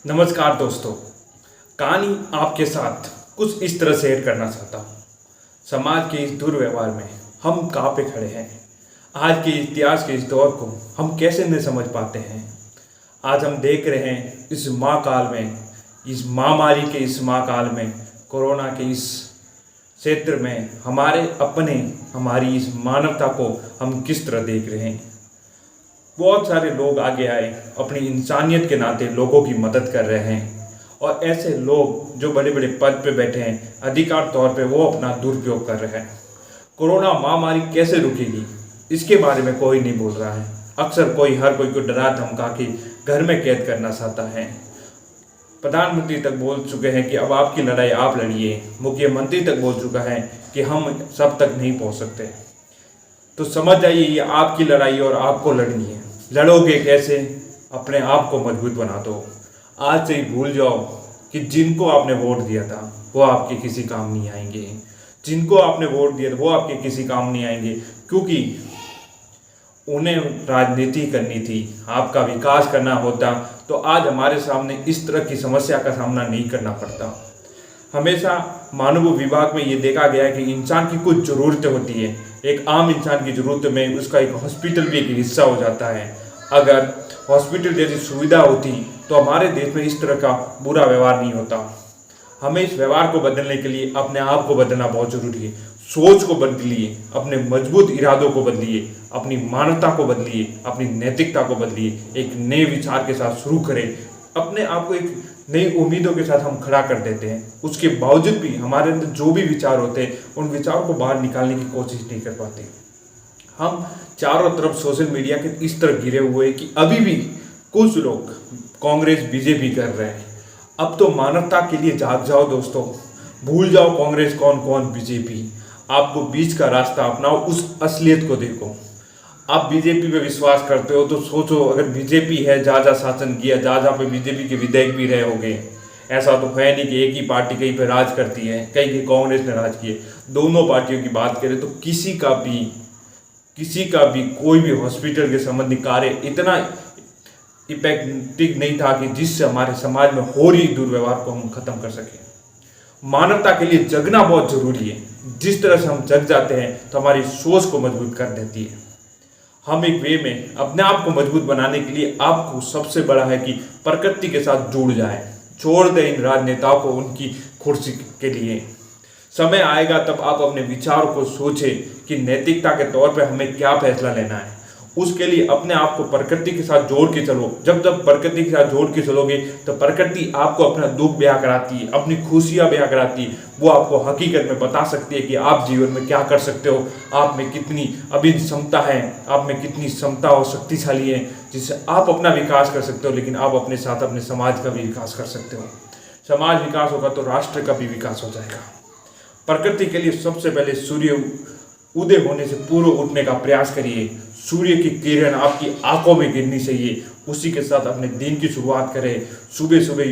नमस्कार दोस्तों। कहानी आपके साथ कुछ इस तरह शेयर करना चाहता हूँ। समाज के इस दुर्व्यवहार में हम कहाँ पे खड़े हैं, आज के इतिहास के इस दौर को हम कैसे नहीं समझ पाते हैं। आज हम देख रहे हैं इस महाकाल में, इस महामारी के इस महाकाल में, कोरोना के इस क्षेत्र में हमारी इस मानवता को हम किस तरह देख रहे हैं। बहुत सारे लोग आगे आए, अपनी इंसानियत के नाते लोगों की मदद कर रहे हैं, और ऐसे लोग जो बड़े बड़े पद पे बैठे हैं, अधिकार तौर पे वो अपना दुरुपयोग कर रहे हैं। कोरोना महामारी कैसे रुकेगी, इसके बारे में कोई नहीं बोल रहा है। अक्सर हर कोई को डरा धमका के घर में कैद करना चाहता है। प्रधानमंत्री तक बोल चुके हैं कि अब आपकी लड़ाई आप लड़िए। मुख्यमंत्री तक बोल चुका है कि हम सब तक नहीं पहुंच सकते। तो समझ जाइए, ये आपकी लड़ाई और आपको लड़नी है। लड़ोगे कैसे? अपने आप को मजबूत बना दो। आज से ही भूल जाओ कि जिनको आपने वोट दिया था वो आपके किसी काम नहीं आएंगे। जिनको आपने वोट दिया था वो आपके किसी काम नहीं आएंगे, क्योंकि उन्हें राजनीति करनी थी। आपका विकास करना होता तो आज हमारे सामने इस तरह की समस्या का सामना नहीं करना पड़ता। हमेशा मानव विभाग में ये देखा गया है कि इंसान की कुछ ज़रूरतें होती है। एक आम इंसान की ज़रूरत में उसका एक हॉस्पिटल भी एक हिस्सा हो जाता है। अगर हॉस्पिटल जैसी सुविधा होती तो हमारे देश में इस तरह का बुरा व्यवहार नहीं होता। हमें इस व्यवहार को बदलने के लिए अपने आप को बदलना बहुत ज़रूरी है। सोच को बदलिए, अपने मजबूत इरादों को बदलिए, अपनी मानवता को बदलिए, अपनी नैतिकता को बदलिए। एक नए विचार के साथ शुरू करें। अपने आप को एक नई उम्मीदों के साथ हम खड़ा कर देते हैं। उसके बावजूद भी हमारे अंदर जो भी विचार होते हैं, उन विचारों को बाहर निकालने की कोशिश नहीं कर पाते। हम चारों तरफ सोशल मीडिया के इस तरह घिरे हुए हैं कि अभी भी कुछ लोग कांग्रेस बीजेपी कर रहे हैं। अब तो मानवता के लिए जाग जाओ दोस्तों। भूल जाओ कांग्रेस कौन कौन बीजेपी। आपको बीच का रास्ता अपनाओ, उस असलियत को देखो। आप बीजेपी पे विश्वास करते हो तो सोचो, अगर बीजेपी है, जहाँ शासन किया, जहाँ पे बीजेपी के विधायक भी रहे होंगे। ऐसा तो है नहीं कि एक ही पार्टी कहीं पे राज करती है, कहीं कांग्रेस ने राज किए। दोनों पार्टियों की बात करें तो किसी का भी कोई भी हॉस्पिटल के संबंधी कार्य इतना इफेक्टिव नहीं था कि जिससे हमारे समाज में हो रही दुर्व्यवहार को हम खत्म कर सकें। मानवता के लिए जगना बहुत जरूरी है। जिस तरह से हम जग जाते हैं तो हमारी सोच को मजबूत कर देती है। हम एक वे में अपने आप को मजबूत बनाने के लिए आपको सबसे बड़ा है कि प्रकृति के साथ जुड़ जाए। छोड़ दें इन राजनेताओं को उनकी कुर्सी के लिए। समय आएगा तब आप अपने विचारों को सोचें कि नैतिकता के तौर पे हमें क्या फैसला लेना है। उसके लिए अपने आप को प्रकृति के साथ जोड़ के चलो। जब प्रकृति के साथ जोड़ के चलोगे तो प्रकृति आपको अपना दुख ब्याह कराती है, अपनी खुशियां ब्याह कराती है। वो आपको हकीकत में बता सकती है कि आप जीवन में क्या कर सकते हो, आप में कितनी अभी क्षमता है, आप में कितनी क्षमता और शक्तिशाली है, जिससे आप अपना विकास कर सकते हो। लेकिन आप अपने साथ अपने समाज का भी विकास कर सकते हो। समाज विकास होगा तो राष्ट्र का भी विकास हो जाएगा। प्रकृति के लिए सबसे पहले सूर्य उदय होने से पूर्व उठने का प्रयास करिए। सूर्य की किरण आपकी आंखों में गिरनी चाहिए। उसी के साथ अपने दिन की शुरुआत करें। सुबह सुबह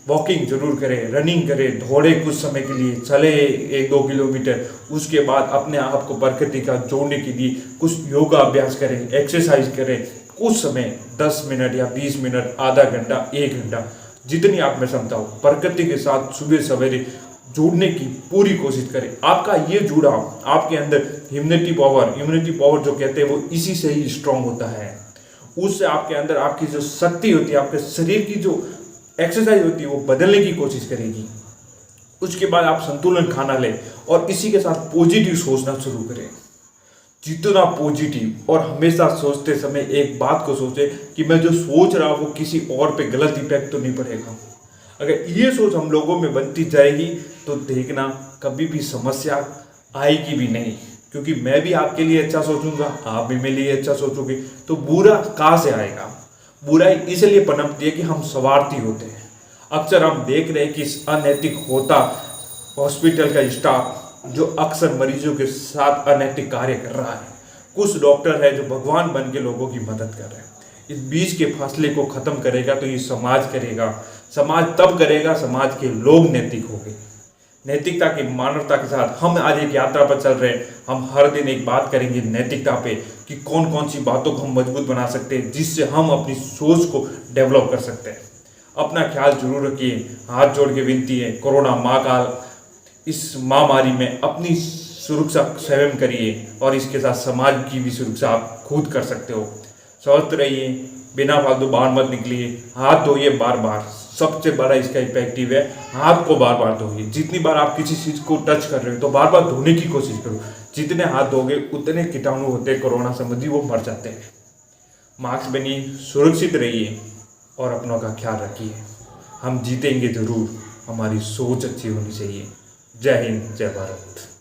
वॉकिंग जरूर करें, रनिंग करें, दौड़े कुछ समय के लिए, चले 1-2 किलोमीटर। उसके बाद अपने आप को प्रकृति का जोड़ने के लिए कुछ योगा अभ्यास करें, एक्सरसाइज करें। कुछ समय 10 मिनट या 20 मिनट, आधा घंटा, 1 घंटा, जितनी आप में क्षमता हो, प्रकृति के साथ सुबह सवेरे जुड़ने की पूरी कोशिश करें। आपका ये जुड़ाव आपके अंदर इम्यूनिटी पावर जो कहते हैं वो इसी से ही स्ट्रांग होता है। उससे आपके अंदर आपकी जो शक्ति होती है, आपके शरीर की जो एक्सरसाइज होती है वो बदलने की कोशिश करेगी। उसके बाद आप संतुलन खाना लें और इसी के साथ पॉजिटिव सोचना शुरू करें। जितना पॉजिटिव, और हमेशा सोचते समय एक बात को सोचें कि मैं जो सोच रहा हूँ वो किसी और पे गलत इफेक्ट तो नहीं पड़ेगा। अगर ये सोच हम लोगों में बनती जाएगी तो देखना कभी भी समस्या आएगी भी नहीं, क्योंकि मैं भी आपके लिए अच्छा सोचूंगा, आप भी मेरे लिए अच्छा सोचोगे। तो बुरा कहाँ से आएगा? बुराई इसलिए पनपती है कि हम स्वार्थी होते हैं। अक्सर हम देख रहे हैं कि अनैतिक होता हॉस्पिटल का स्टाफ जो अक्सर मरीजों के साथ अनैतिक कार्य कर रहा है। कुछ डॉक्टर है जो भगवान बन के लोगों की मदद कर रहे हैं। इस बीच के फासले को खत्म करेगा तो ये समाज करेगा। समाज तब करेगा समाज के लोग नैतिक होंगे। नैतिकता की मानवता के साथ हम आज एक यात्रा पर चल रहे हैं। हम हर दिन एक बात करेंगे नैतिकता पे कि कौन कौन सी बातों को हम मजबूत बना सकते हैं, जिससे हम अपनी सोच को डेवलप कर सकते हैं। अपना ख्याल जरूर रखिए। हाथ जोड़ के विनती है, कोरोना महाकाल इस महामारी में अपनी सुरक्षा स्वयं करिए और इसके साथ समाज की भी सुरक्षा आप खुद कर सकते हो। स्वस्थ रहिए, बिना फालतू बाहर मत निकलिए, हाथ धोइए बार बार। सबसे बड़ा इसका इफेक्टिव है, हाथ को बार बार धोइए। जितनी बार आप किसी चीज़ को टच कर रहे हो तो बार बार धोने की कोशिश करो। जितने हाथ धोगे उतने कीटाणु होते हैं कोरोना संबंधी, वो मर जाते हैं। मास्क बनिए, सुरक्षित रहिए और अपनों का ख्याल रखिए। हम जीतेंगे जरूर, हमारी सोच अच्छी होनी चाहिए। जय हिंद, जय भारत।